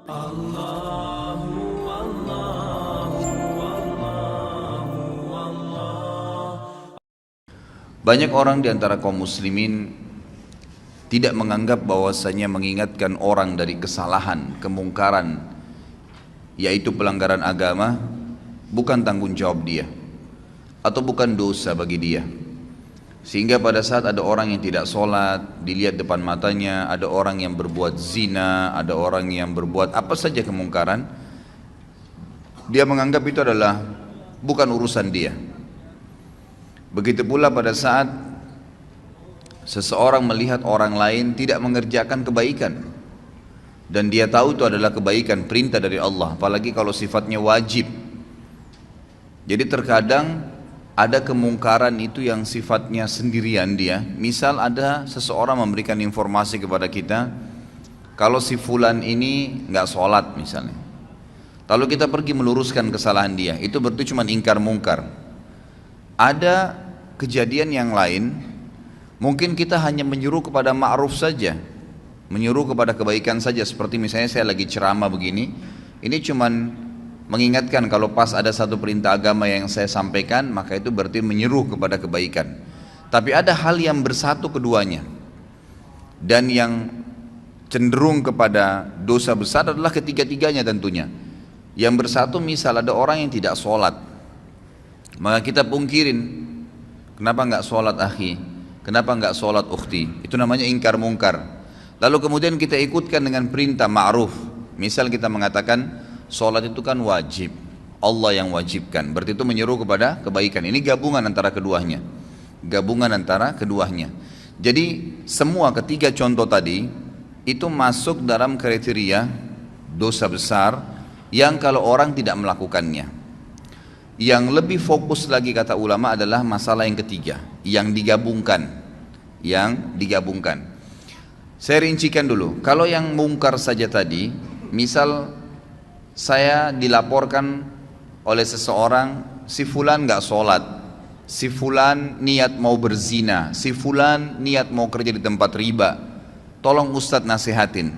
Allahu Allahu Allahu Allah. Banyak orang di antara kaum muslimin tidak menganggap bahwasanya mengingatkan orang dari kesalahan, kemungkaran, yaitu pelanggaran agama, bukan tanggung jawab dia atau bukan dosa bagi dia. Sehingga pada saat ada orang yang tidak sholat, dilihat depan matanya, ada orang yang berbuat zina, ada orang yang berbuat apa saja kemungkaran, dia menganggap itu adalah bukan urusan dia. Begitu pula pada saat seseorang melihat orang lain tidak mengerjakan kebaikan dan dia tahu itu adalah kebaikan, perintah dari Allah, apalagi kalau sifatnya wajib. Jadi terkadang ada kemungkaran itu yang sifatnya sendirian dia. Misal ada seseorang memberikan informasi kepada kita, kalau si fulan ini nggak sholat misalnya, lalu kita pergi meluruskan kesalahan dia, itu berarti cuma ingkar mungkar. Ada kejadian yang lain, mungkin kita hanya menyuruh kepada ma'ruf saja, menyuruh kepada kebaikan saja. Seperti misalnya saya lagi ceramah begini, ini cuman mengingatkan kalau pas ada satu perintah agama yang saya sampaikan, maka itu berarti menyeru kepada kebaikan. Tapi ada hal yang bersatu keduanya, dan yang cenderung kepada dosa besar adalah ketiga-tiganya tentunya. Yang bersatu misal ada orang yang tidak sholat, maka kita pungkirin, kenapa nggak sholat akhi, kenapa nggak sholat ukhti, itu namanya ingkar mungkar. Lalu kemudian kita ikutkan dengan perintah ma'ruf. Misal kita mengatakan sholat itu kan wajib, Allah yang wajibkan, berarti itu menyeru kepada kebaikan. Ini gabungan antara keduanya, gabungan antara keduanya. Jadi semua ketiga contoh tadi itu masuk dalam kriteria dosa besar yang kalau orang tidak melakukannya. Yang lebih fokus lagi kata ulama adalah masalah yang ketiga, yang digabungkan, yang digabungkan. Saya rincikan dulu. Kalau yang mungkar saja tadi, misal saya dilaporkan oleh seseorang, si fulan nggak sholat, si fulan niat mau berzina, si fulan niat mau kerja di tempat riba, tolong Ustadz nasihatin.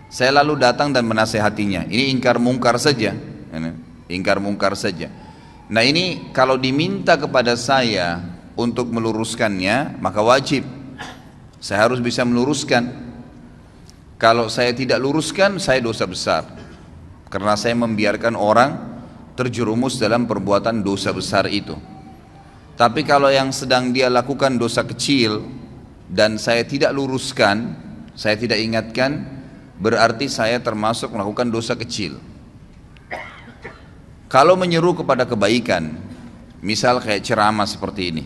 Saya lalu datang dan menasehatinya. Ini ingkar mungkar saja, ingkar mungkar saja. Nah ini kalau diminta kepada saya untuk meluruskannya, maka wajib saya harus bisa meluruskan. Kalau saya tidak luruskan, saya dosa besar, karena saya membiarkan orang terjerumus dalam perbuatan dosa besar itu. Tapi kalau yang sedang dia lakukan dosa kecil dan saya tidak luruskan, saya tidak ingatkan, berarti saya termasuk melakukan dosa kecil. Kalau menyeru kepada kebaikan, misal kayak ceramah seperti ini,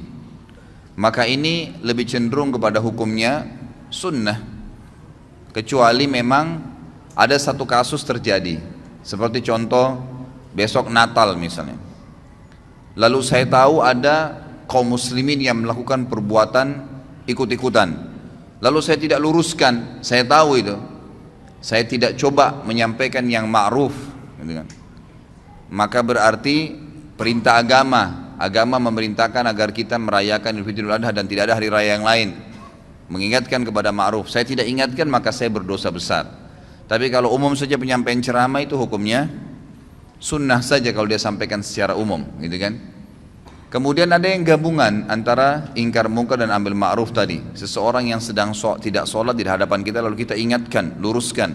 maka ini lebih cenderung kepada hukumnya sunnah, kecuali memang ada satu kasus terjadi. Seperti contoh besok Natal misalnya, lalu saya tahu ada kaum muslimin yang melakukan perbuatan ikut-ikutan, lalu saya tidak luruskan, saya tahu itu, saya tidak coba menyampaikan yang ma'ruf, gitu kan. Maka berarti perintah agama memerintahkan agar kita merayakan Idul Fitri Idul Adha dan tidak ada hari raya yang lain, mengingatkan kepada ma'ruf. Saya tidak ingatkan, maka saya berdosa besar. Tapi kalau umum saja penyampaian ceramah itu hukumnya sunnah saja kalau dia sampaikan secara umum, gitu kan. Kemudian ada yang gabungan antara ingkar mungkar dan ambil ma'ruf tadi. Seseorang yang sedang tidak sholat di hadapan kita, lalu kita ingatkan, luruskan,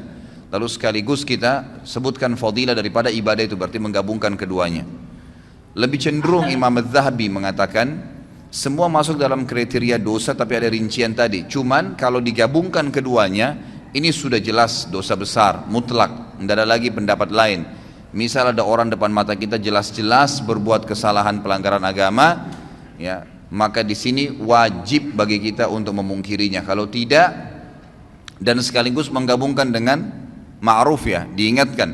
lalu sekaligus kita sebutkan fadilah daripada ibadah itu, berarti menggabungkan keduanya. Lebih cenderung Imam Az-Zahabi mengatakan semua masuk dalam kriteria dosa, tapi ada rincian tadi. Cuman kalau digabungkan keduanya, ini sudah jelas dosa besar, mutlak, tidak ada lagi pendapat lain. Misal ada orang depan mata kita jelas-jelas berbuat kesalahan pelanggaran agama, ya, maka di sini wajib bagi kita untuk memungkirinya. Kalau tidak, dan sekaligus menggabungkan dengan ma'ruf, ya, diingatkan.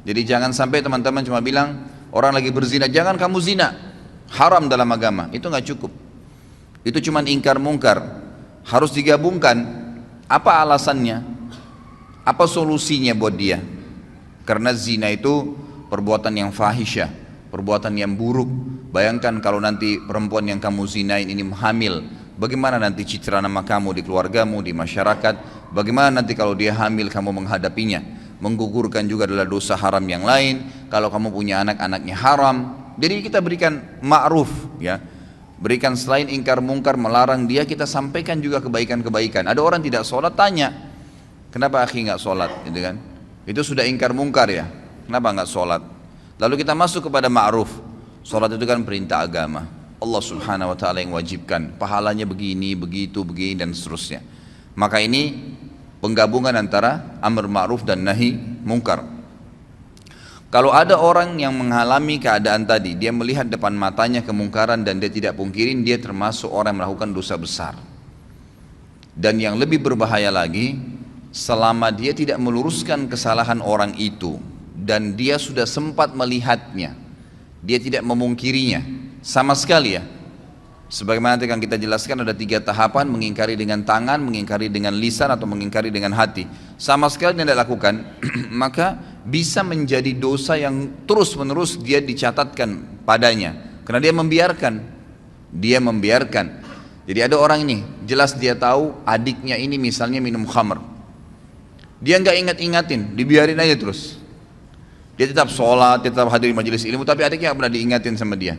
Jadi jangan sampai teman-teman cuma bilang orang lagi berzina, jangan kamu zina, haram dalam agama. Itu nggak cukup. Itu cuma ingkar mungkar. Harus digabungkan. Apa alasannya? Apa solusinya buat dia? Karena zina itu perbuatan yang fahisyah, perbuatan yang buruk. Bayangkan kalau nanti perempuan yang kamu zinain ini hamil, bagaimana nanti citra nama kamu di keluargamu, di masyarakat? Bagaimana nanti kalau dia hamil kamu menghadapinya? menggugurkan juga adalah dosa haram yang lain. Kalau kamu punya anak, anaknya haram. Jadi kita berikan ma'ruf, ya. Berikan selain ingkar mungkar, melarang dia, kita sampaikan juga kebaikan-kebaikan. Ada orang tidak sholat, tanya, kenapa akhi nggak sholat, gitu kan? Itu sudah ingkar mungkar ya, kenapa nggak sholat? Lalu kita masuk kepada ma'ruf. Sholat itu kan perintah agama, Allah subhanahu wa ta'ala yang wajibkan, pahalanya begini, begitu, begini dan seterusnya. Maka ini penggabungan antara amr ma'ruf dan nahi mungkar. Kalau ada orang yang mengalami keadaan tadi, dia melihat depan matanya kemungkaran dan dia tidak pungkirin, dia termasuk orang yang melakukan dosa besar. Dan yang lebih berbahaya lagi, selama dia tidak meluruskan kesalahan orang itu dan dia sudah sempat melihatnya, dia tidak memungkirinya sama sekali ya. Sebagaimana nanti akan kita jelaskan, ada 3 tahapan: mengingkari dengan tangan, mengingkari dengan lisan, atau mengingkari dengan hati. Sama sekali tidak lakukan maka bisa menjadi dosa yang terus menerus dia dicatatkan padanya, karena dia membiarkan. Jadi ada orang ini jelas dia tahu adiknya ini misalnya minum khamr, dia nggak ingat-ingatin, dibiarin aja terus. Dia tetap sholat, dia tetap hadir majelis ilmu, tapi adiknya nggak pernah diingatin sama dia,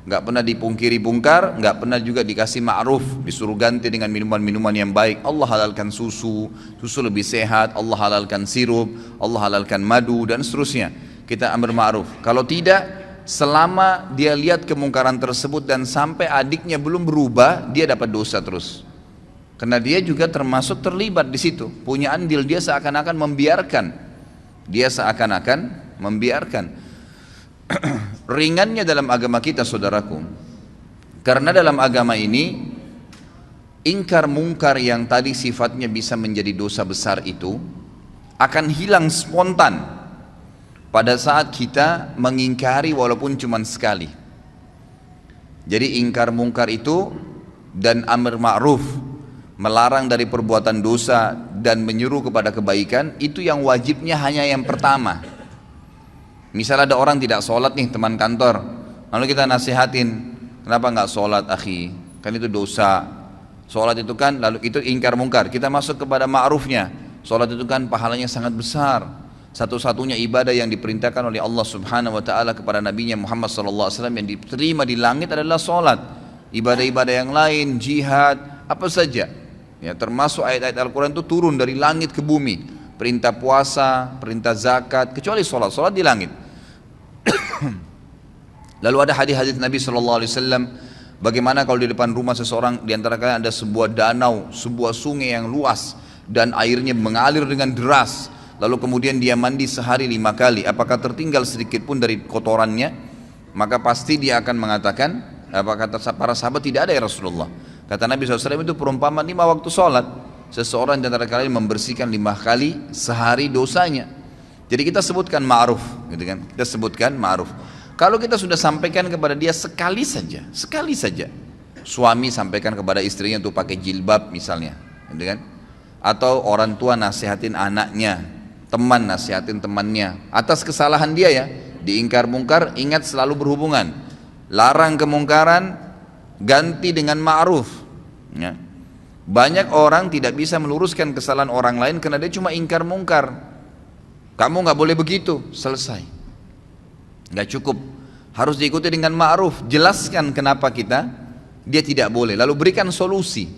nggak pernah dipungkiri bungkar, nggak pernah juga dikasih ma'ruf, disuruh ganti dengan minuman-minuman yang baik. Allah halalkan susu lebih sehat, Allah halalkan sirup, Allah halalkan madu dan seterusnya. Kita amr ma'ruf. Kalau tidak, selama dia lihat kemungkaran tersebut dan sampai adiknya belum berubah, dia dapat dosa terus. Karena dia juga termasuk terlibat di situ, punya andil, dia seakan-akan membiarkan. Ringannya dalam agama kita, saudaraku, karena dalam agama ini ingkar mungkar yang tadi sifatnya bisa menjadi dosa besar itu akan hilang spontan pada saat kita mengingkari walaupun cuma sekali. Jadi ingkar mungkar itu dan amr ma'ruf, melarang dari perbuatan dosa dan menyuruh kepada kebaikan, itu yang wajibnya hanya yang pertama. Misal ada orang tidak sholat nih, teman kantor, lalu kita nasihatin, kenapa nggak sholat akhi, kan itu dosa. Sholat itu kan, lalu itu ingkar mungkar. Kita masuk kepada ma'rufnya, sholat itu kan pahalanya sangat besar, satu-satunya ibadah yang diperintahkan oleh Allah subhanahu wa ta'ala kepada nabinya Muhammad sallallahu alaihi wasallam yang diterima di langit adalah sholat. Ibadah-ibadah yang lain, jihad, apa saja ya, termasuk ayat-ayat Al-Quran itu turun dari langit ke bumi, perintah puasa, perintah zakat, kecuali sholat di langit. Lalu ada hadis-hadis Nabi SAW, bagaimana kalau di depan rumah seseorang, di antara kalian ada sebuah danau, sebuah sungai yang luas dan airnya mengalir dengan deras, lalu kemudian dia mandi sehari 5 kali, apakah tertinggal sedikit pun dari kotorannya? Maka pasti dia akan mengatakan, apa kata para sahabat, tidak ada ya Rasulullah. Kata Nabi SAW, itu perumpamaan 5 waktu sholat. Seseorang di antara kalian membersihkan 5 kali sehari dosanya. Jadi kita sebutkan ma'ruf, gitu kan? Kita sebutkan ma'ruf. Kalau kita sudah sampaikan kepada dia sekali saja, suami sampaikan kepada istrinya untuk pakai jilbab misalnya, gitu kan? Atau orang tua nasihatin anaknya, teman nasihatin temannya, atas kesalahan dia ya, diingkar mungkar, ingat selalu berhubungan. Larang kemungkaran, ganti dengan ma'ruf. Ya. Banyak orang tidak bisa meluruskan kesalahan orang lain karena dia cuma ingkar mungkar. Kamu nggak boleh begitu, selesai. Nggak cukup, harus diikuti dengan ma'ruf. Jelaskan kenapa dia tidak boleh, lalu berikan solusi.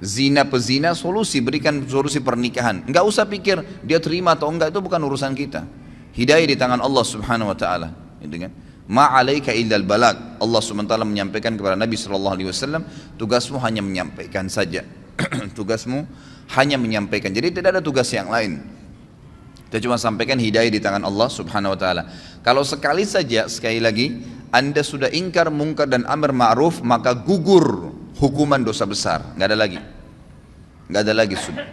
Zina pezina, solusi, berikan solusi pernikahan. Nggak usah pikir dia terima atau enggak, itu bukan urusan kita. Hidayah di tangan Allah subhanahu wa ta'ala, gitu kan? Ma'alaika illal balag. Allah SWT menyampaikan kepada Nabi SAW, tugasmu hanya menyampaikan saja. Tugasmu hanya menyampaikan, jadi tidak ada tugas yang lain. Kita cuma sampaikan hidayah di tangan Allah subhanahu wa ta'ala. Kalau sekali saja, sekali lagi, Anda sudah ingkar mungkar dan amr ma'ruf, maka gugur hukuman dosa besar. Nggak ada lagi sudah.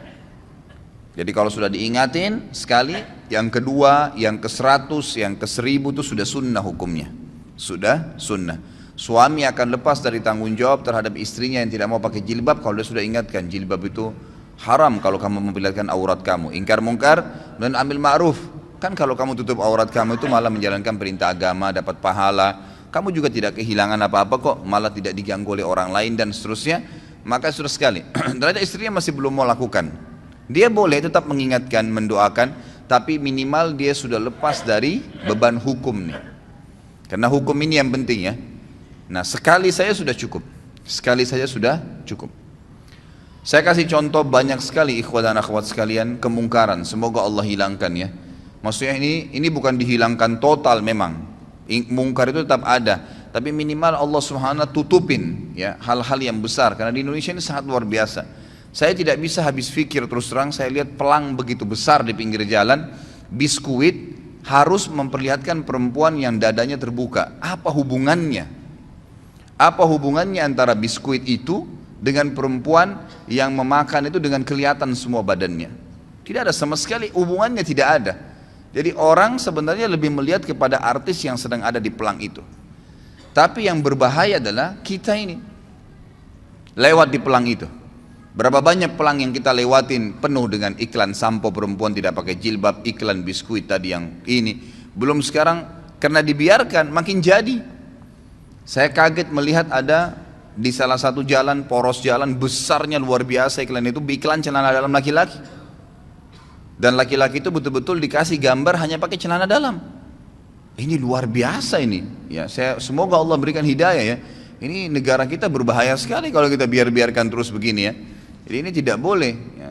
Jadi kalau sudah diingatin sekali, yang kedua, yang ke-100, yang ke-1000 itu sudah sunnah hukumnya. Sudah sunnah. Suami akan lepas dari tanggung jawab terhadap istrinya yang tidak mau pakai jilbab kalau dia sudah ingatkan, jilbab itu haram kalau kamu memperlihatkan aurat kamu. Ingkar mungkar dan ambil ma'ruf. Kan kalau kamu tutup aurat kamu itu malah menjalankan perintah agama, dapat pahala. Kamu juga tidak kehilangan apa-apa kok, malah tidak diganggu oleh orang lain dan seterusnya. Maka sudah sekali. Ternyata istrinya masih belum mau lakukan. Dia boleh tetap mengingatkan, mendoakan, tapi minimal dia sudah lepas dari beban hukum nih. Karena hukum ini yang penting ya. Nah, sekali saya sudah cukup. Sekali saja sudah cukup. Saya kasih contoh banyak sekali ikhwah dan akhwat sekalian kemungkaran. Semoga Allah hilangkan ya. Maksudnya ini bukan dihilangkan total memang. Mungkar itu tetap ada, tapi minimal Allah Subhanahu tutupin ya hal-hal yang besar. Karena di Indonesia ini sangat luar biasa. Saya tidak bisa habis pikir terus terang, saya lihat pelang begitu besar di pinggir jalan, biskuit harus memperlihatkan perempuan yang dadanya terbuka. Apa hubungannya? Apa hubungannya antara biskuit itu dengan perempuan yang memakan itu dengan kelihatan semua badannya? Tidak ada sama sekali, hubungannya tidak ada. Jadi orang sebenarnya lebih melihat kepada artis yang sedang ada di pelang itu. Tapi yang berbahaya adalah kita ini lewat di pelang itu. Berapa banyak pelang yang kita lewatin penuh dengan iklan sampo perempuan tidak pakai jilbab, iklan biskuit tadi yang ini. Belum sekarang karena dibiarkan makin jadi. Saya kaget melihat ada di salah satu jalan, poros jalan besarnya luar biasa iklan itu, iklan celana dalam laki-laki. Dan laki-laki itu betul-betul dikasih gambar hanya pakai celana dalam. Ini luar biasa ini. Ya, semoga Allah berikan hidayah ya. Ini negara kita berbahaya sekali kalau kita biarkan terus begini ya. Jadi ini tidak boleh, ya,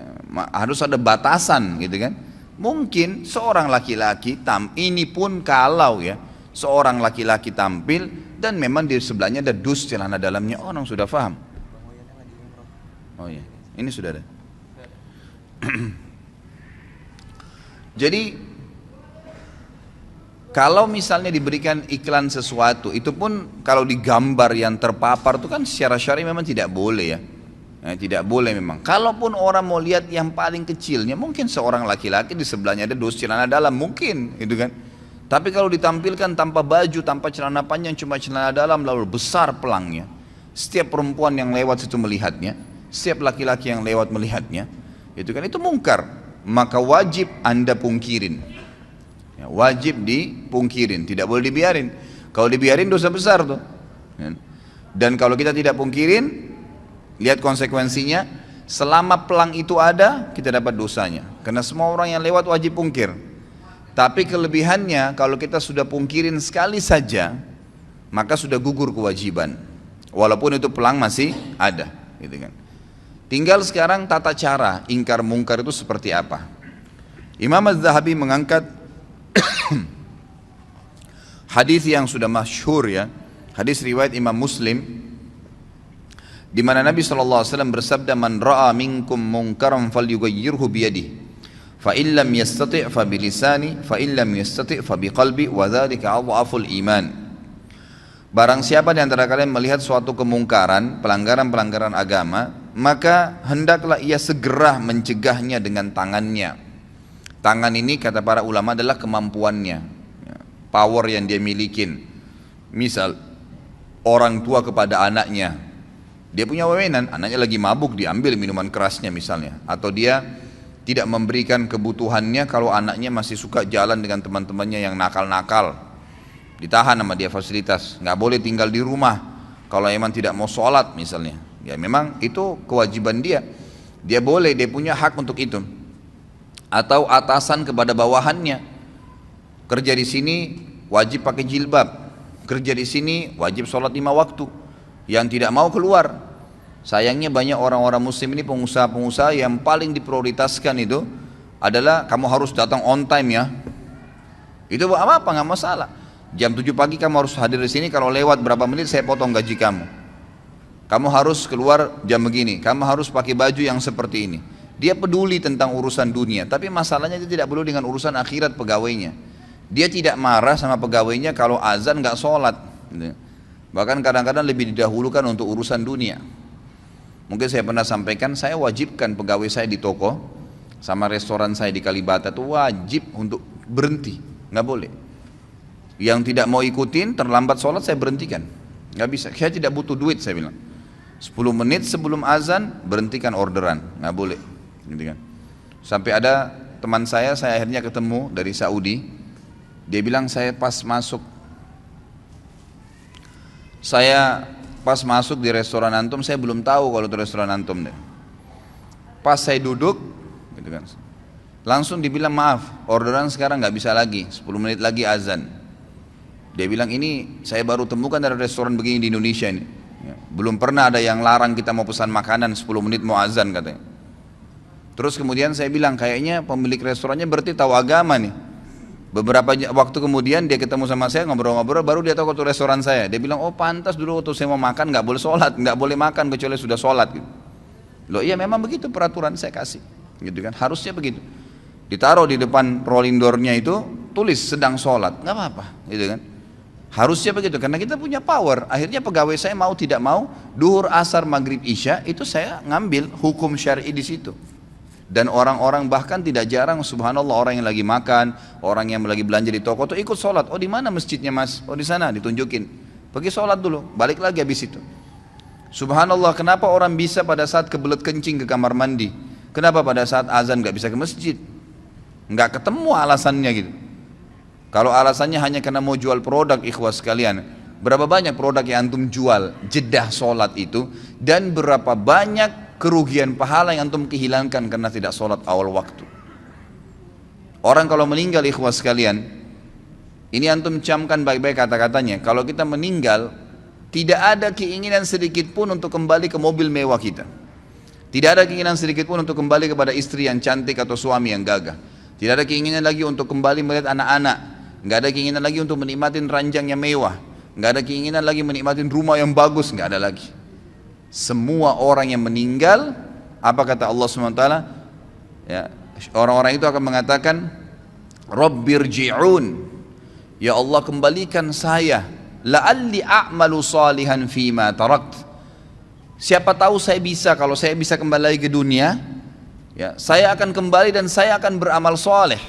harus ada batasan gitu kan. Mungkin seorang laki-laki ini pun kalau ya seorang laki-laki tampil dan memang di sebelahnya ada dus celana dalamnya, orang sudah paham. Oh iya, ini sudah ada. Jadi kalau misalnya diberikan iklan sesuatu, itu pun kalau digambar yang terpapar itu kan secara syar'i memang tidak boleh ya. Tidak boleh memang. Kalaupun orang mau lihat yang paling kecilnya, mungkin seorang laki-laki di sebelahnya ada dus celana dalam, mungkin itu kan. Tapi kalau ditampilkan tanpa baju, tanpa celana panjang, cuma celana dalam, lalu besar pelangnya, setiap perempuan yang lewat situ melihatnya, setiap laki-laki yang lewat melihatnya, itu kan, itu mungkar. Maka wajib Anda pungkirin ya, wajib dipungkirin, tidak boleh dibiarin. Kalau dibiarin dosa besar tuh. Dan kalau kita tidak pungkirin, lihat konsekuensinya, selama pelang itu ada, kita dapat dosanya. Karena semua orang yang lewat wajib pungkir. Tapi kelebihannya, kalau kita sudah pungkirin sekali saja, maka sudah gugur kewajiban. Walaupun itu pelang masih ada, gitu kan. Tinggal sekarang tata cara ingkar mungkar itu seperti apa. Imam Az-Zahabi mengangkat hadis yang sudah masyhur ya, hadis riwayat Imam Muslim, di mana Nabi SAW bersabda, man ra'a minkum munkaran falyughayyirhu biyadihi, fa in lam yastati' fa bilisani, fa in lam yastati' fa biqalbi, wa dzalika adhaful iman. Barang siapa di antara kalian melihat suatu kemungkaran, pelanggaran-pelanggaran agama, maka hendaklah ia segera mencegahnya dengan tangannya. Tangan ini kata para ulama adalah kemampuannya, power yang dia milikin. Misal orang tua kepada anaknya, dia punya wewenang, anaknya lagi mabuk, diambil minuman kerasnya misalnya, atau dia tidak memberikan kebutuhannya kalau anaknya masih suka jalan dengan teman-temannya yang nakal-nakal, ditahan sama dia fasilitas, nggak boleh tinggal di rumah kalau emang tidak mau sholat misalnya. Ya memang itu kewajiban dia, dia boleh, dia punya hak untuk itu. Atau atasan kepada bawahannya, kerja di sini wajib pakai jilbab, kerja di sini wajib sholat 5 waktu, yang tidak mau keluar. Sayangnya banyak orang-orang muslim ini, pengusaha-pengusaha yang paling diprioritaskan itu adalah kamu harus datang on time ya. Itu apa-apa, nggak masalah. Jam 7 pagi kamu harus hadir di sini, kalau lewat berapa menit saya potong gaji kamu. Kamu harus keluar jam begini, kamu harus pakai baju yang seperti ini. Dia peduli tentang urusan dunia, tapi masalahnya dia tidak peduli dengan urusan akhirat pegawainya. Dia tidak marah sama pegawainya kalau azan nggak sholat. Bahkan kadang-kadang lebih didahulukan untuk urusan dunia. Mungkin saya pernah sampaikan, saya wajibkan pegawai saya di toko sama restoran saya di Kalibata itu wajib untuk berhenti, nggak boleh. Yang tidak mau ikutin terlambat sholat saya berhentikan, nggak bisa. Saya tidak butuh duit, saya bilang. 10 menit sebelum azan berhentikan orderan, nggak boleh, gitu kan. Sampai ada teman saya akhirnya ketemu dari Saudi, dia bilang saya pas masuk di restoran antum, saya belum tahu kalau itu restoran antum deh. Pas saya duduk, gitu kan, Langsung dibilang maaf, orderan sekarang nggak bisa lagi, 10 menit lagi azan. Dia bilang ini saya baru temukan dari restoran begini di Indonesia ini. Ya, belum pernah ada yang larang kita mau pesan makanan 10 menit mau azan katanya. Terus kemudian saya bilang kayaknya pemilik restorannya berarti tahu agama nih. Beberapa waktu kemudian dia ketemu sama saya ngobrol-ngobrol, baru dia tahu waktu restoran saya. Dia bilang, oh pantas dulu waktu saya mau makan nggak boleh sholat, nggak boleh makan kecuali sudah sholat. Gitu. Loh iya memang begitu peraturan saya kasih, gitu kan? Harusnya begitu. Ditaruh di depan rolling door-nya itu tulis sedang sholat, nggak apa-apa, gitu kan? Harusnya begitu karena kita punya power. Akhirnya pegawai saya mau tidak mau, duhur, asar, maghrib, isya itu saya ngambil hukum syar'i di situ. Dan orang-orang bahkan tidak jarang, subhanallah, orang yang lagi makan, orang yang lagi belanja di toko tuh ikut sholat. Oh di mana masjidnya mas? Oh di sana, ditunjukin. Pergi sholat dulu, balik lagi habis itu. Subhanallah, kenapa orang bisa pada saat kebelet kencing ke kamar mandi? Kenapa pada saat azan gak bisa ke masjid? Nggak ketemu alasannya gitu. Kalau alasannya hanya karena mau jual produk, ikhwas sekalian, berapa banyak produk yang antum jual jedah sholat itu, dan berapa banyak kerugian pahala yang antum kehilangkan karena tidak sholat awal waktu. Orang kalau meninggal, ikhwas sekalian, ini antum camkan baik-baik kata-katanya. Kalau kita meninggal, tidak ada keinginan sedikit pun untuk kembali ke mobil mewah kita. Tidak ada keinginan sedikit pun untuk kembali kepada istri yang cantik atau suami yang gagah. Tidak ada keinginan lagi untuk kembali melihat anak-anak. Nggak ada keinginan lagi untuk menikmati ranjang yang mewah. Nggak ada keinginan lagi menikmati rumah yang bagus. Nggak ada lagi. Semua orang yang meninggal, apa kata Allah SWT? Ya, orang-orang itu akan mengatakan, Rabbirji'un, ya Allah kembalikan saya, la'alli a'malu salihan fima tarakt. Siapa tahu saya bisa, kalau saya bisa kembali lagi ke dunia, ya, saya akan kembali dan saya akan beramal soleh.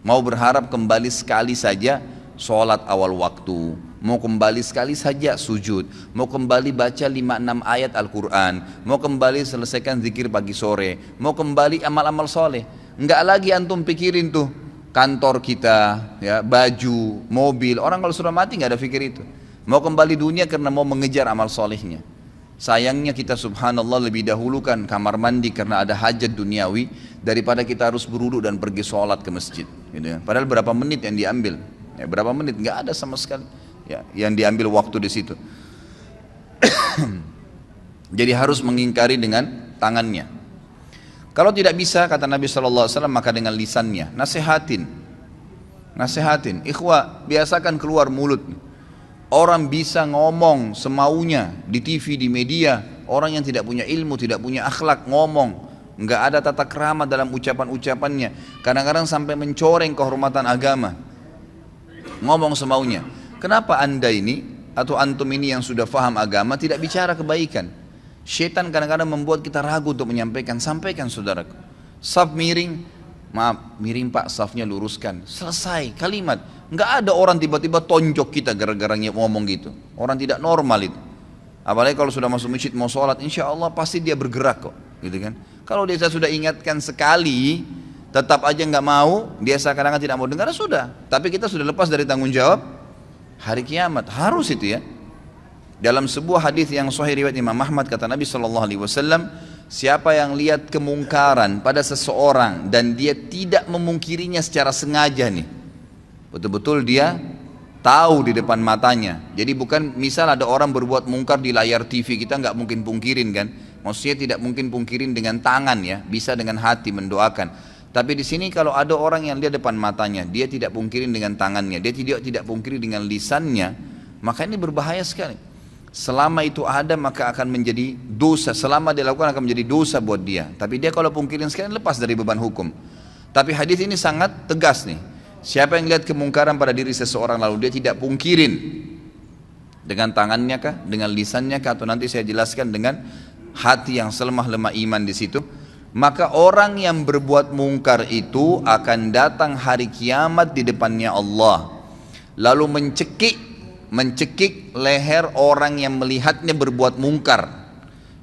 Mau berharap kembali sekali saja sholat awal waktu, mau kembali sekali saja sujud, mau kembali baca 5-6 ayat Al-Quran, mau kembali selesaikan zikir pagi sore, mau kembali amal-amal soleh. Enggak lagi antum pikirin tuh kantor kita, ya, baju, mobil. Orang kalau sudah mati nggak ada pikir itu. Mau kembali dunia karena mau mengejar amal solehnya. Sayangnya kita subhanallah lebih dahulukan kamar mandi karena ada hajat duniawi daripada kita harus berwudu dan pergi sholat ke masjid, gitu ya. Padahal berapa menit yang diambil, ya, berapa menit, nggak ada sama sekali, ya, yang diambil waktu di situ. Jadi harus mengingkari dengan tangannya. Kalau tidak bisa, kata Nabi SAW, maka dengan lisannya. Nasihatin, ikhwah, biasakan keluar mulut. Orang bisa ngomong semaunya di TV, di media. Orang yang tidak punya ilmu, tidak punya akhlak ngomong, nggak ada tata krama dalam ucapan-ucapannya. Kadang-kadang sampai mencoreng kehormatan agama. Ngomong semaunya. Kenapa anda ini atau antum ini yang sudah faham agama tidak bicara kebaikan? Syaitan kadang-kadang membuat kita ragu untuk menyampaikan. Sampaikan saudaraku. Saf miring, maaf miring pak, safnya luruskan. Selesai kalimat. Nggak ada orang tiba-tiba tonjok kita gara-gara ngomong gitu. Orang tidak normal itu. Apalagi kalau sudah masuk masjid mau sholat, insya Allah pasti dia bergerak kok, gitu kan. Kalau dia sudah ingatkan sekali, tetap aja nggak mau, dia seakan-akan tidak mau dengar, sudah. Tapi kita sudah lepas dari tanggung jawab hari kiamat, harus itu ya. Dalam sebuah hadis yang sahih riwayat Imam Ahmad, kata Nabi SAW, siapa yang lihat kemungkaran pada seseorang dan dia tidak memungkirinya secara sengaja nih, betul-betul dia tahu di depan matanya. Jadi bukan misal ada orang berbuat mungkar di layar TV, kita nggak mungkin pungkirin kan. Maksudnya tidak mungkin pungkirin dengan tangan ya, bisa dengan hati mendoakan. Tapi di sini kalau ada orang yang lihat depan matanya, dia tidak pungkirin dengan tangannya, dia tidak pungkiri dengan lisannya, maka ini berbahaya sekali. Selama itu ada maka akan menjadi dosa, selama dia lakukan akan menjadi dosa buat dia. Tapi dia kalau pungkirin sekali lepas dari beban hukum. Tapi hadis ini sangat tegas nih. Siapa yang lihat kemungkaran pada diri seseorang lalu dia tidak pungkirin dengan tangannya kah, dengan lisannya kah, atau nanti saya jelaskan dengan hati yang selemah-lemah iman di situ, maka orang yang berbuat mungkar itu akan datang hari kiamat di depannya Allah, lalu mencekik leher orang yang melihatnya berbuat mungkar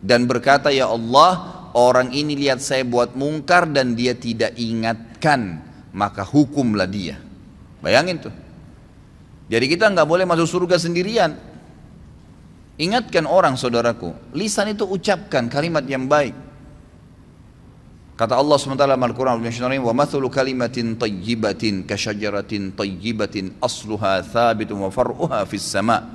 dan berkata, ya Allah, orang ini lihat saya buat mungkar dan dia tidak ingatkan, maka hukumlah dia. Bayangin tuh. Jadi kita nggak boleh masuk surga sendirian. Ingatkan orang saudaraku. Lisan itu ucapkan kalimat yang baik. Kata Allah SWT dalam Al-Quran, wa mathalu kalimatin tayyibatin kasyajaratin tayyibatin asluha thabitun wa far'uha fis sama.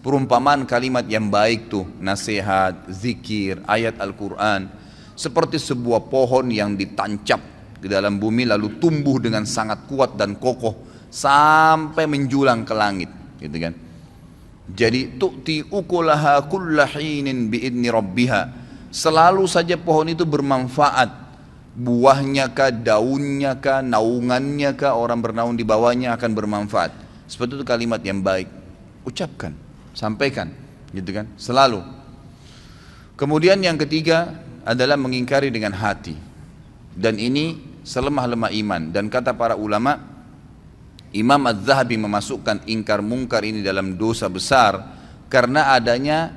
Perumpamaan kalimat yang baik tuh, nasihat, zikir, ayat Al-Quran, seperti sebuah pohon yang ditancap di dalam bumi lalu tumbuh dengan sangat kuat dan kokoh sampai menjulang ke langit, gitu kan. Jadi tu'ti ukulaha kulla hinin biidni rabbiha. Selalu saja pohon itu bermanfaat. Buahnya kah, daunnya kah, naungannya kah, orang bernaung di bawahnya akan bermanfaat. Seperti itu kalimat yang baik. Ucapkan, sampaikan, gitu kan, selalu. Kemudian yang ketiga adalah mengingkari dengan hati. Dan ini selemah-lemah iman. Dan kata para ulama, Imam Az-Zahabi memasukkan ingkar mungkar ini dalam dosa besar karena adanya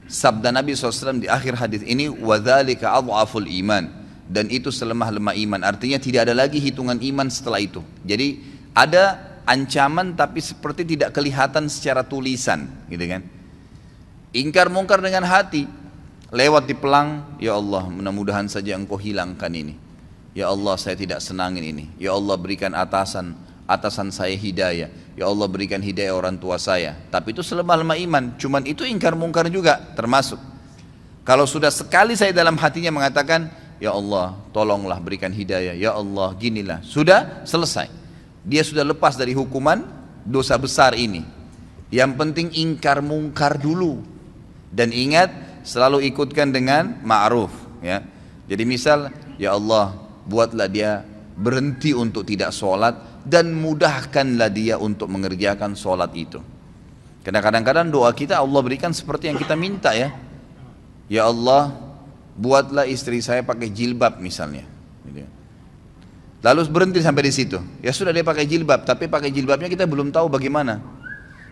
sabda Nabi SAW di akhir hadis ini, وَذَلِكَ أَضْعَفُ الْإِيمَانِ. Dan itu selemah-lemah iman, artinya tidak ada lagi hitungan iman setelah itu. Jadi ada ancaman tapi seperti tidak kelihatan secara tulisan, gitu kan. Ingkar mungkar dengan hati, lewat di pelang, ya Allah mudah-mudahan saja engkau hilangkan ini. Ya Allah saya tidak senangin ini. Ya Allah berikan atasan saya hidayah. Ya Allah berikan hidayah orang tua saya. Tapi itu selemah-lemah iman, cuman itu ingkar mungkar juga termasuk. Kalau sudah sekali saya dalam hatinya mengatakan, ya Allah tolonglah berikan hidayah, ya Allah ginilah, sudah selesai. Dia sudah lepas dari hukuman dosa besar ini. Yang penting ingkar mungkar dulu. Dan ingat selalu ikutkan dengan ma'ruf, ya. Jadi misal, ya Allah buatlah dia berhenti untuk tidak sholat dan mudahkanlah dia untuk mengerjakan sholat itu. Karena kadang-kadang doa kita Allah berikan seperti yang kita minta, ya. Ya Allah buatlah istri saya pakai jilbab misalnya. Lalu berhenti sampai di situ. Ya sudah dia pakai jilbab, tapi pakai jilbabnya kita belum tahu bagaimana.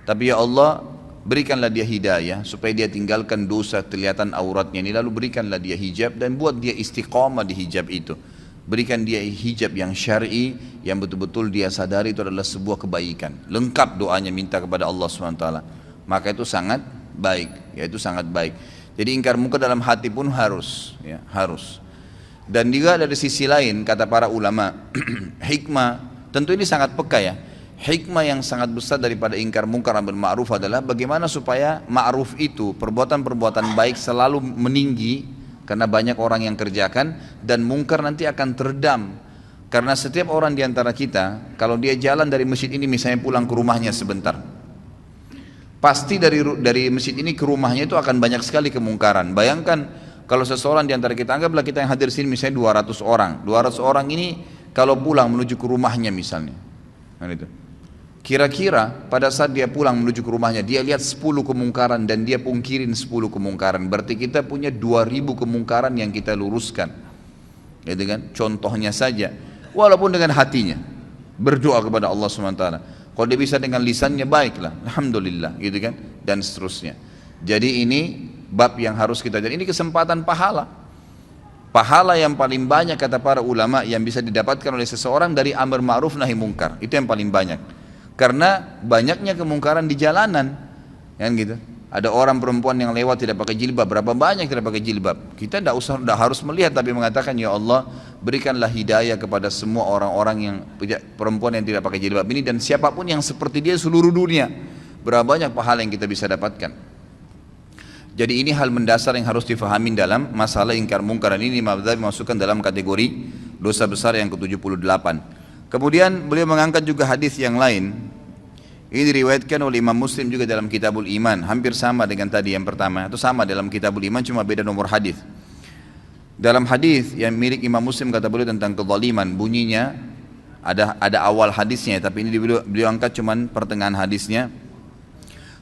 Tapi ya Allah berikanlah dia hidayah supaya dia tinggalkan dosa kelihatan auratnya ini, lalu berikanlah dia hijab dan buat dia istiqamah di hijab itu. Berikan dia hijab yang syar'i yang betul-betul dia sadari itu adalah sebuah kebaikan. Lengkap doanya minta kepada Allah SWT. Maka itu sangat baik, ya itu sangat baik. Jadi ingkar mungkar dalam hati pun harus, ya, harus. Dan juga dari sisi lain kata para ulama, hikmah, tentu ini sangat peka ya. Hikmah yang sangat besar daripada ingkar mungkar amar ma'ruf adalah bagaimana supaya ma'ruf itu, perbuatan-perbuatan baik selalu meninggi karena banyak orang yang kerjakan, dan mungkar nanti akan teredam. Karena setiap orang diantara kita, kalau dia jalan dari masjid ini misalnya pulang ke rumahnya sebentar, pasti dari masjid ini ke rumahnya itu akan banyak sekali kemungkaran. Bayangkan kalau seseorang di antara kita, anggaplah kita yang hadir sini misalnya 200 orang. 200 orang ini kalau pulang menuju ke rumahnya misalnya. Nah itu. Kira-kira pada saat dia pulang menuju ke rumahnya, dia lihat 10 kemungkaran dan dia pungkirin 10 kemungkaran. Berarti kita punya 2000 kemungkaran yang kita luruskan. Gitu kan? Contohnya saja, walaupun dengan hatinya berdoa kepada Allah SWT. Kalau dia bisa dengan lisannya, baiklah, alhamdulillah, gitu kan, dan seterusnya. Jadi ini bab yang harus kita jadi. Ini kesempatan pahala. Pahala yang paling banyak kata para ulama yang bisa didapatkan oleh seseorang dari amar ma'ruf nahi mungkar. Itu yang paling banyak. Karena banyaknya kemungkaran di jalanan, kan gitu. Ada orang perempuan yang lewat tidak pakai jilbab, berapa banyak tidak pakai jilbab. Kita tidak harus melihat, tapi mengatakan, ya Allah berikanlah hidayah kepada semua orang-orang yang perempuan yang tidak pakai jilbab ini, dan siapapun yang seperti dia seluruh dunia. Berapa banyak pahala yang kita bisa dapatkan. Jadi ini hal mendasar yang harus difahami dalam masalah ingkar mungkar. Ini Imam Ghazali masukkan dalam kategori dosa besar yang ke-78. Kemudian beliau mengangkat juga hadis yang lain. Ini diriwayatkan oleh Imam Muslim juga dalam Kitabul Iman, hampir sama dengan tadi yang pertama, atau sama dalam Kitabul Iman cuma beda nomor hadis. Dalam hadis yang milik Imam Muslim kata beliau tentang kezaliman, bunyinya ada awal hadisnya, tapi ini beliau angkat cuma pertengahan hadisnya.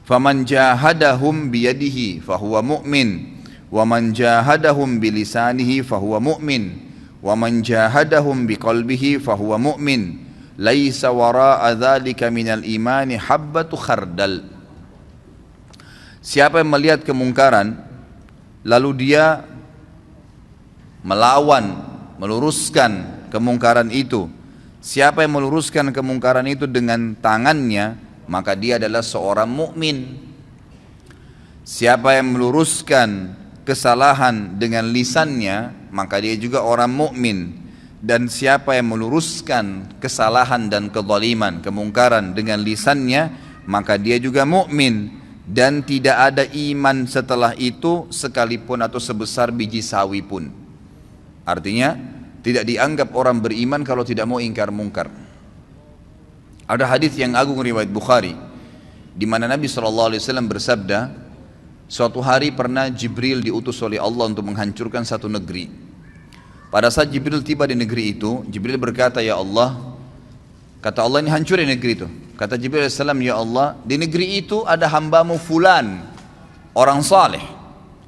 Faman jahadahum biyadihi fahuwa mu'min, wa man jahadahum bilisanihi fahuwa mu'min, wa man jahadahum biqalbihi fahuwa mu'min. Laisa wara'a dzalika minal imani habbatu khardal. Siapa yang melihat kemungkaran lalu dia melawan, meluruskan kemungkaran itu, siapa yang meluruskan kemungkaran itu dengan tangannya, maka dia adalah seorang mukmin. Siapa yang meluruskan kesalahan dengan lisannya, maka dia juga orang mukmin. Dan siapa yang meluruskan kesalahan dan kezaliman, kemungkaran dengan lisannya, maka dia juga mukmin. Dan tidak ada iman setelah itu sekalipun atau sebesar biji sawi pun. Artinya tidak dianggap orang beriman kalau tidak mau ingkar mungkar. Ada hadis yang agung riwayat Bukhari di mana Nabi SAW bersabda, suatu hari pernah Jibril diutus oleh Allah untuk menghancurkan satu negeri. Pada saat Jibril tiba di negeri itu, Jibril berkata, ya Allah, kata Allah, ini hancurin negeri itu. Kata Jibril AS, ya Allah, di negeri itu ada hambamu fulan, orang saleh.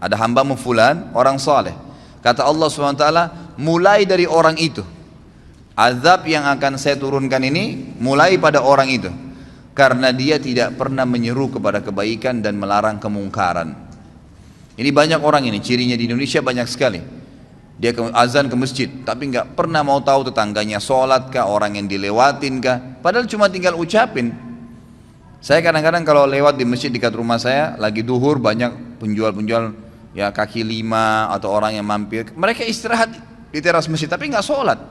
Ada hambamu fulan, orang saleh. Kata Allah SWT, mulai dari orang itu, azab yang akan saya turunkan ini mulai pada orang itu, karena dia tidak pernah menyeru kepada kebaikan dan melarang kemungkaran. Ini banyak orang ini, cirinya di Indonesia banyak sekali. Dia azan ke masjid, tapi nggak pernah mau tahu tetangganya sholat kah, orang yang dilewatin kah, padahal cuma tinggal ucapin. Saya kadang-kadang kalau lewat di masjid dekat rumah saya, lagi duhur, banyak penjual-penjual ya kaki lima atau orang yang mampir, mereka istirahat di teras masjid, tapi nggak sholat.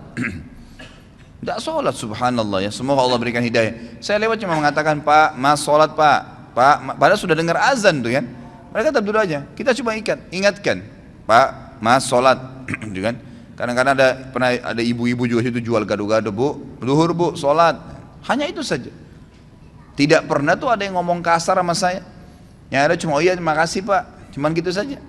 Nggak sholat, subhanallah ya, semoga Allah berikan hidayah. Saya lewat cuma mengatakan, Pak, Mas sholat Pak, padahal sudah dengar azan tuh kan. Mereka tetap duduk aja, kita cuma ingatkan, Pak, Mas sholat. Kan? Kadang-kadang pernah ada ibu-ibu juga situ jual gado-gado, Bu, duhur Bu, sholat. Hanya itu saja. Tidak pernah tuh ada yang ngomong kasar sama saya. Yang ada cuma, oh iya terima kasih Pak, cuman gitu saja.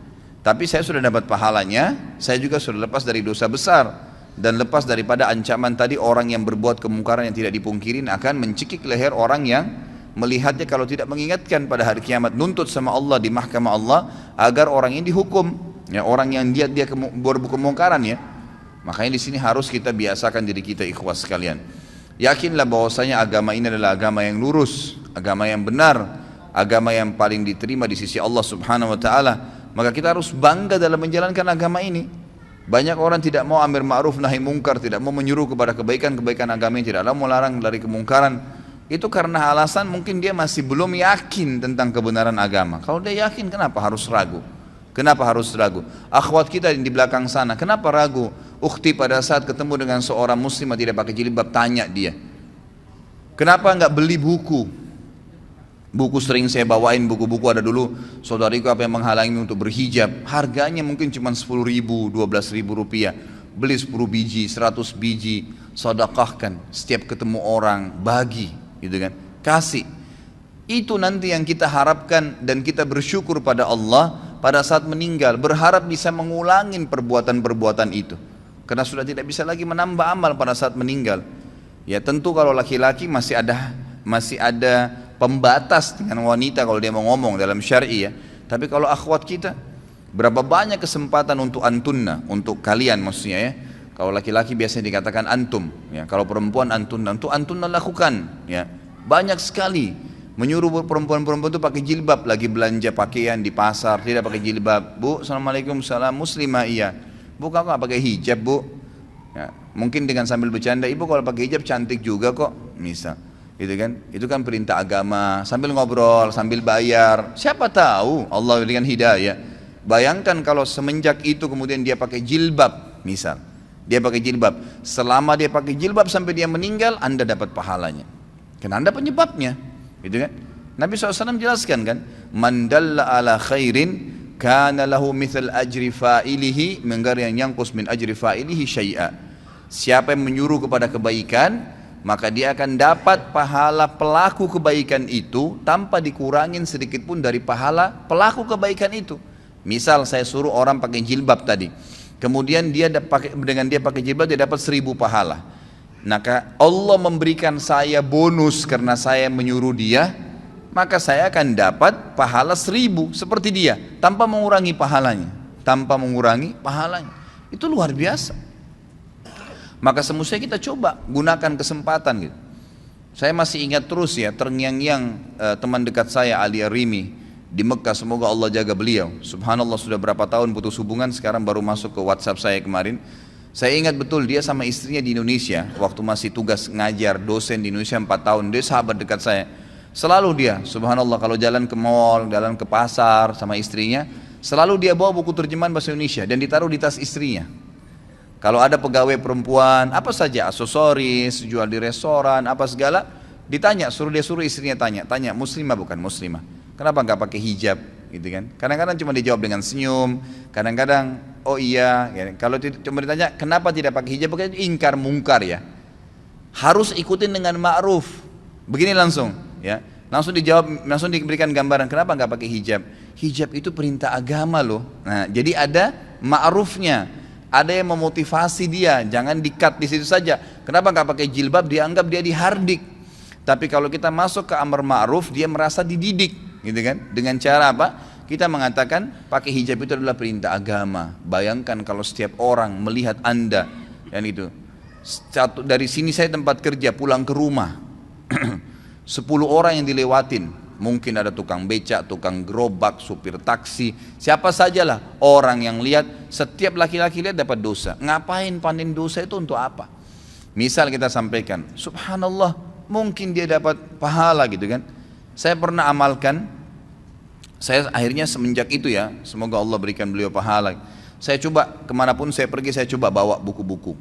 Tapi saya sudah dapat pahalanya, saya juga sudah lepas dari dosa besar. Dan lepas daripada ancaman tadi, orang yang berbuat kemungkaran yang tidak dipungkirin akan mencekik leher orang yang melihatnya kalau tidak mengingatkan pada hari kiamat, nuntut sama Allah di mahkamah Allah agar orang ini dihukum. Ya, orang yang dia berbuat kemungkaran ya. Makanya di sini harus kita biasakan diri kita, ikhwas sekalian. Yakinlah bahwasanya agama ini adalah agama yang lurus, agama yang benar, agama yang paling diterima di sisi Allah Subhanahu wa taala. Maka kita harus bangga dalam menjalankan agama ini. Banyak orang tidak mau amar ma'ruf nahi mungkar, tidak mau menyuruh kepada kebaikan-kebaikan agama, yang tidak mau melarang dari kemungkaran. Itu karena alasan mungkin dia masih belum yakin tentang kebenaran agama. Kalau dia yakin, kenapa harus ragu? Kenapa harus ragu? Akhwat kita di belakang sana, kenapa ragu? Ukhti pada saat ketemu dengan seorang muslimah tidak pakai jilbab, tanya dia, kenapa enggak beli buku? Buku sering saya bawain, buku-buku ada dulu, saudariku apa yang menghalangi untuk berhijab, harganya mungkin cuma 10 ribu, 12 ribu rupiah. Beli 10 biji, 100 biji, sedekahkan, setiap ketemu orang, bagi, gitu kan, kasih. Itu nanti yang kita harapkan, dan kita bersyukur pada Allah pada saat meninggal, berharap bisa mengulangin perbuatan-perbuatan itu, karena sudah tidak bisa lagi menambah amal pada saat meninggal. Ya tentu kalau laki-laki masih ada pembatas dengan wanita kalau dia mau ngomong dalam syar'i ya. Tapi kalau akhwat kita, berapa banyak kesempatan untuk antunna, untuk kalian maksudnya ya. Kalau laki-laki biasanya dikatakan antum ya, kalau perempuan antunna, untuk antunna lakukan ya. Banyak sekali menyuruh perempuan-perempuan itu pakai jilbab, lagi belanja pakaian di pasar tidak pakai jilbab. Bu, assalamualaikum, salam, muslimah, iya. Bu, kok nggak pakai hijab Bu? Ya, mungkin dengan sambil bercanda, ibu kalau pakai hijab cantik juga kok, misal, gitu kan? Itu kan perintah agama. Sambil ngobrol, sambil bayar. Siapa tahu Allah berikan hidayah. Bayangkan kalau semenjak itu kemudian dia pakai jilbab, misal, dia pakai jilbab. Selama dia pakai jilbab sampai dia meninggal, Anda dapat pahalanya. Karena Anda penyebabnya. Gitu kan? Nabi SAW jelaskan kan, man dalla ala khairin kana lahu mithal ajri fa'ilihi min ghairi an yanqus min ajri fa'ilihi syai'a. Siapa yang menyuruh kepada kebaikan, maka dia akan dapat pahala pelaku kebaikan itu tanpa dikurangin sedikit pun dari pahala pelaku kebaikan itu. Misal saya suruh orang pakai jilbab tadi, kemudian dengan dia pakai jilbab dia dapat 1000 pahala. Maka Allah memberikan saya bonus karena saya menyuruh dia, maka saya akan dapat pahala 1000 seperti dia tanpa mengurangi pahalanya, Itu luar biasa. Maka semestinya kita coba gunakan kesempatan gitu. Saya masih ingat terus ya, terngiang-ngiang teman dekat saya Ali Arimi di Mekah, semoga Allah jaga beliau. Subhanallah, sudah berapa tahun putus hubungan, sekarang baru masuk ke WhatsApp saya kemarin. Saya ingat betul dia sama istrinya di Indonesia, waktu masih tugas ngajar, dosen di Indonesia 4 tahun, dia sahabat dekat saya. Selalu dia, subhanallah, kalau jalan ke mall, jalan ke pasar sama istrinya, Selalu dia bawa buku terjemahan bahasa Indonesia dan ditaruh di tas istrinya. Kalau ada pegawai perempuan, apa saja, aksesoris, jual di restoran, apa segala, ditanya, dia suruh istrinya tanya, muslimah bukan muslimah? Kenapa nggak pakai hijab? Gitu kan? Kadang-kadang cuma dijawab dengan senyum, kadang-kadang oh iya. Kalau cuma ditanya kenapa tidak pakai hijab, pakai ingkar mungkar ya. Harus ikutin dengan ma'ruf. Begini langsung, ya. Langsung dijawab, langsung diberikan gambaran kenapa nggak pakai hijab. Hijab itu perintah agama loh. Nah, jadi ada ma'rufnya. Ada yang memotivasi dia, jangan di-cut di situ saja. Kenapa nggak pakai jilbab? Dianggap dia dihardik. Tapi kalau kita masuk ke amar ma'ruf, dia merasa dididik, gitu kan? Dengan cara apa? Kita mengatakan pakai hijab itu adalah perintah agama. Bayangkan kalau setiap orang melihat Anda, yang itu. Dari sini saya tempat kerja, pulang ke rumah, 10 orang yang dilewatin. Mungkin ada tukang becak, tukang gerobak, supir taksi, siapa sajalah orang yang lihat, setiap laki-laki lihat dapat dosa. Ngapain panen dosa itu untuk apa? Misal kita sampaikan, subhanallah, mungkin dia dapat pahala gitu kan. Saya pernah amalkan, saya akhirnya semenjak itu ya, semoga Allah berikan beliau pahala. Saya coba kemanapun saya pergi, saya coba bawa buku-buku.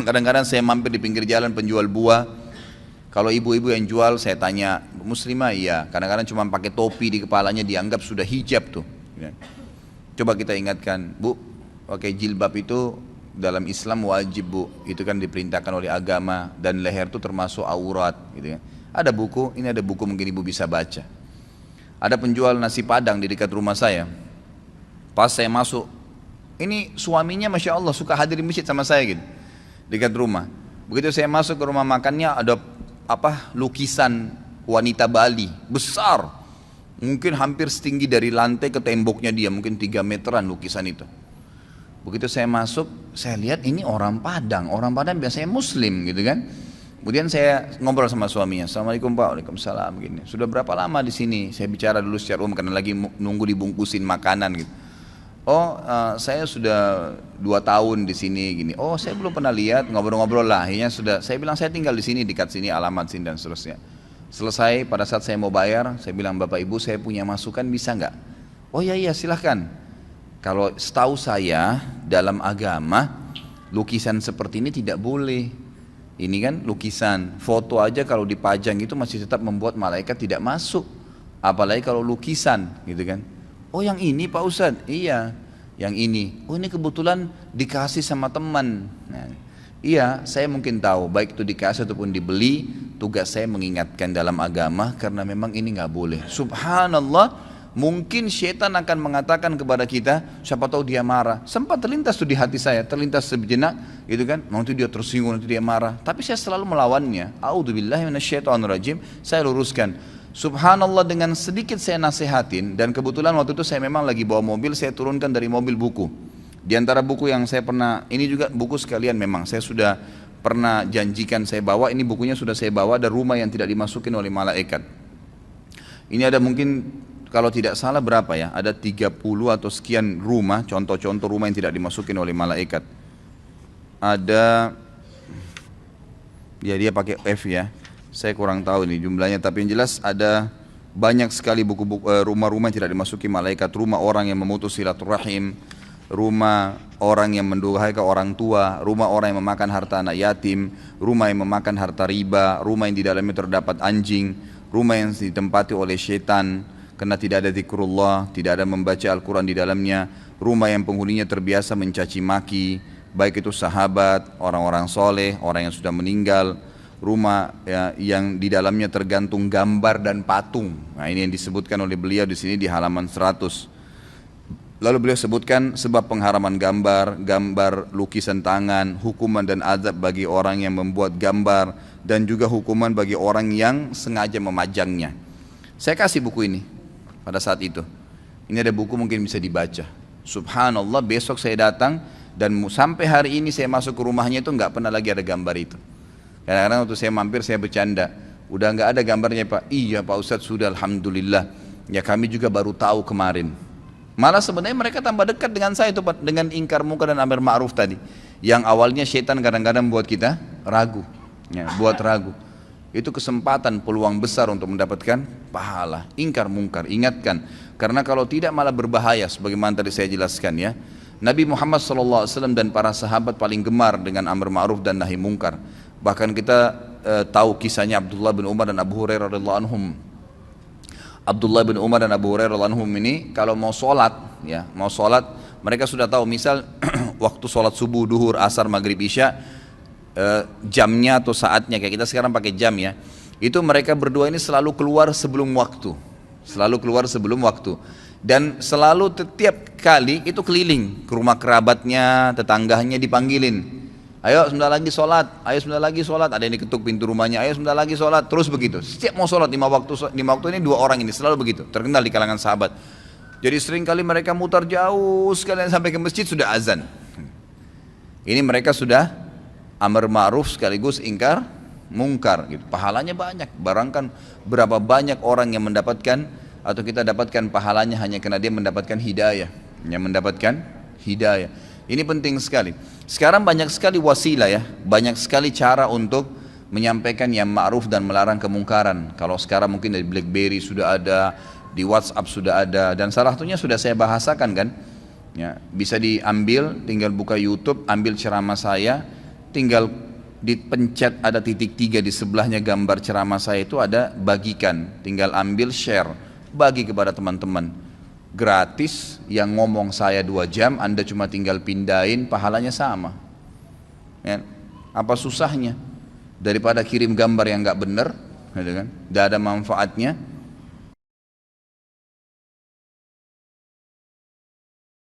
Kadang-kadang saya mampir di pinggir jalan penjual buah. Kalau ibu-ibu yang jual saya tanya, muslimah? Iya. Kadang-kadang cuma pakai topi di kepalanya dianggap sudah hijab tuh. Coba kita ingatkan, Bu, pakai jilbab itu dalam Islam wajib, Bu. Itu kan diperintahkan oleh agama dan leher itu termasuk aurat gitu kan. Ada buku, ini ada buku mungkin ibu bisa baca. Ada penjual nasi padang di dekat rumah saya. Pas saya masuk, ini suaminya Masya Allah suka hadir di masjid sama saya gitu, dekat rumah. Begitu saya masuk ke rumah makannya, ada lukisan wanita Bali besar, mungkin hampir setinggi dari lantai ke temboknya dia, mungkin 3 meteran lukisan itu. Begitu saya masuk, saya lihat ini orang Padang biasanya Muslim gitu kan. Kemudian saya ngobrol sama suaminya, Assalamualaikum Pak, Waalaikumsalam gini. Sudah berapa lama di sini? Saya bicara dulu secara umum karena lagi nunggu dibungkusin makanan gitu. Oh, saya sudah 2 tahun di sini gini. Oh, saya belum pernah lihat, ngobrol-ngobrol lah. Akhirnya sudah, saya bilang saya tinggal di sini, dekat sini, alamat sini dan seterusnya. Selesai, pada saat saya mau bayar, saya bilang Bapak Ibu saya punya masukan bisa nggak? Oh iya silahkan. Kalau setahu saya dalam agama lukisan seperti ini tidak boleh. Ini kan lukisan, foto aja kalau dipajang itu masih tetap membuat malaikat tidak masuk. Apalagi kalau lukisan, gitu kan? Oh yang ini Pak Ustadz? Iya, yang ini. Oh ini kebetulan dikasih sama teman. Nah, iya, saya mungkin tahu, baik itu dikasih ataupun dibeli, tugas saya mengingatkan dalam agama karena memang ini nggak boleh. Subhanallah, mungkin syaitan akan mengatakan kepada kita, siapa tahu dia marah. Sempat terlintas tuh di hati saya, terlintas sejenak, gitu kan? Nanti dia tersinggung, nanti dia marah. Tapi saya selalu melawannya. A'udzubillahi minasyaitonirrajim. Saya luruskan. Subhanallah, dengan sedikit saya nasihatin, dan kebetulan waktu itu saya memang lagi bawa mobil, saya turunkan dari mobil buku. Di antara buku yang saya pernah, ini juga buku sekalian memang, saya sudah pernah janjikan saya bawa, ini bukunya sudah saya bawa, ada rumah yang tidak dimasukin oleh malaikat. Ini ada mungkin, kalau tidak salah berapa ya, ada 30 atau sekian rumah, contoh-contoh rumah yang tidak dimasukin oleh malaikat. Ada, ya dia pakai F ya. Saya kurang tahu nih jumlahnya, tapi yang jelas ada banyak sekali buku-buku rumah-rumah yang tidak dimasuki malaikat. Rumah orang yang memutus silaturahim, rumah orang yang mendurhaka orang tua, rumah orang yang memakan harta anak yatim, rumah yang memakan harta riba, rumah yang di dalamnya terdapat anjing, rumah yang ditempati oleh syaitan karena tidak ada zikrullah, tidak ada membaca Al-Quran di dalamnya, rumah yang penghuninya terbiasa mencaci maki, baik itu sahabat, orang-orang soleh, orang yang sudah meninggal, rumah ya, yang di dalamnya tergantung gambar dan patung. Nah ini yang disebutkan oleh beliau di sini di halaman 100. Lalu beliau sebutkan sebab pengharaman gambar, gambar lukisan tangan, hukuman dan azab bagi orang yang membuat gambar, dan juga hukuman bagi orang yang sengaja memajangnya. Saya kasih buku ini pada saat itu. Ini ada buku mungkin bisa dibaca. Subhanallah, besok saya datang dan sampai hari ini saya masuk ke rumahnya itu nggak pernah lagi ada gambar itu. Kadang-kadang waktu saya mampir saya bercanda, udah nggak ada gambarnya Pak. Iya Pak Ustadz sudah, alhamdulillah. Ya kami juga baru tahu kemarin. Malah sebenarnya mereka tambah dekat dengan saya itu Pak, dengan ingkar munkar dan amar ma'ruf tadi. Yang awalnya syaitan kadang-kadang buat kita ragu, ya, buat ragu. Itu kesempatan, peluang besar untuk mendapatkan pahala. Ingkar mungkar, ingatkan. Karena kalau tidak malah berbahaya, sebagaimana tadi saya jelaskan ya. Nabi Muhammad SAW dan para sahabat paling gemar dengan amar ma'ruf dan nahi mungkar. Bahkan kita tahu kisahnya Abdullah bin Umar dan Abu Hurairah radhiyallahu anhum. Abdullah bin Umar dan Abu Hurairah radhiyallahu anhum ini kalau mau sholat, ya, mau sholat, mereka sudah tahu misal waktu sholat subuh, duhur, asar, maghrib, isya, jamnya atau saatnya kayak kita sekarang pakai jam ya. Itu mereka berdua ini selalu keluar sebelum waktu, dan selalu setiap kali itu keliling ke rumah kerabatnya, tetangganya dipanggilin. Ayo sebentar lagi sholat, ayo sebentar lagi sholat. Ada yang diketuk pintu rumahnya, ayo sebentar lagi sholat. Terus begitu, setiap mau sholat 5 waktu ini 2 orang ini selalu begitu, terkenal di kalangan sahabat. Jadi sering kali mereka mutar jauh sekalian sampai ke masjid sudah azan. Ini mereka sudah amar ma'ruf sekaligus ingkar mungkar gitu. Pahalanya banyak, barangkan berapa banyak orang yang mendapatkan atau kita dapatkan pahalanya hanya karena dia mendapatkan hidayah, Ini penting sekali. Sekarang banyak sekali wasilah ya, banyak sekali cara untuk menyampaikan yang ma'ruf dan melarang kemungkaran. Kalau sekarang mungkin dari BlackBerry sudah ada, di WhatsApp sudah ada, dan salah satunya sudah saya bahasakan kan. Ya, bisa diambil, tinggal buka YouTube, ambil ceramah saya, tinggal dipencet ada titik 3 di sebelahnya gambar ceramah saya itu ada bagikan, tinggal ambil share, bagi kepada teman-teman. Gratis, yang ngomong saya 2 jam, Anda cuma tinggal pindahin, pahalanya sama. Ya, apa susahnya? Daripada kirim gambar yang nggak benar, gitu kan? Nggak ada manfaatnya.